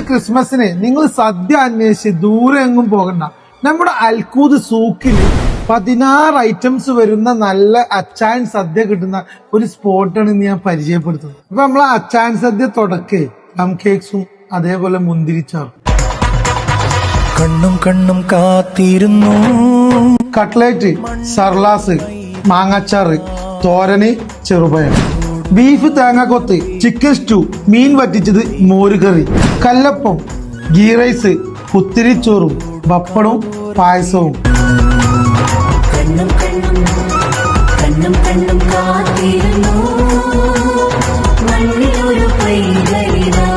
ക്രിസ്മസിന് നിങ്ങൾ സദ്യ അന്വേഷിച്ച് ദൂരെ എങ്ങും പോകണ്ട. നമ്മുടെ അൽക്കൂദ് സൂക്കിൽ 16 ഐറ്റംസ് വരുന്ന നല്ല അച്ചായൻ സദ്യ കിട്ടുന്ന ഒരു സ്പോട്ടാണ് ഇന്ന് ഞാൻ പരിചയപ്പെടുത്തുന്നത്. അപ്പൊ നമ്മളെ അച്ചായൻ സദ്യ തുടക്കേ പ്ലം കേക്സും അതേപോലെ മുന്തിരിച്ചാറും, കണ്ണും കണ്ണും കാത്തിരുന്നു, കട്ട്ലേറ്റ്, സർലാസ്, മാങ്ങാച്ചാറ്, തോരന്, ചെറുപയർ, ബീഫ് തേങ്ങാക്കൊത്ത്, ചിക്കൻ സ്റ്റൂ, മീൻ വറ്റിച്ചത്, മോരുകറി, കല്ലപ്പം, ഗീ റൈസ്, കുത്തിരിച്ചോറും, പപ്പടവും പായസവും. കണ്ണും കണ്ണും കണ്ണും കണ്ണും കാത്തിരുന്നു, മണ്ണിലൊരു പൈതലിതാ,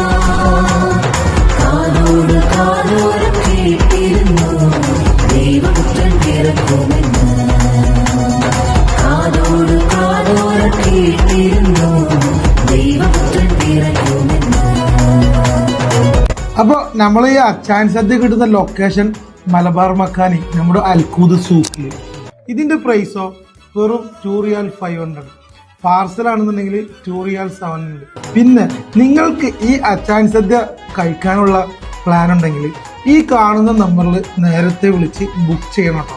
കാതോട് കാതോരം കേട്ടിരുന്നു, ദൈവപുത്രൻ പിറക്കുമെന്ന്. കാതോട് കാതോരം കേട്ടിരുന്നു, ദൈവപുത്രൻ പിറക്കുമെന്ന്. അപ്പൊ നമ്മൾ ഈ അച്ചായൻ സദ്യ കിട്ടുന്ന ലൊക്കേഷൻ മലബാർ മക്കാനി, നമ്മുടെ അൽക്കൂദ് സൂക്കില്. ഇതിന്റെ പ്രൈസോ വെറും 2 റിയാൽ 500. പാർസൽ ആണെന്നുണ്ടെങ്കിൽ 2 റിയാൽ 700. പിന്നെ നിങ്ങൾക്ക് ഈ അച്ചായൻ സദ്യ കഴിക്കാനുള്ള പ്ലാൻ ഉണ്ടെങ്കിൽ ഈ കാണുന്ന നമ്പറിൽ നേരത്തെ വിളിച്ച് ബുക്ക് ചെയ്യണം കേട്ടോ.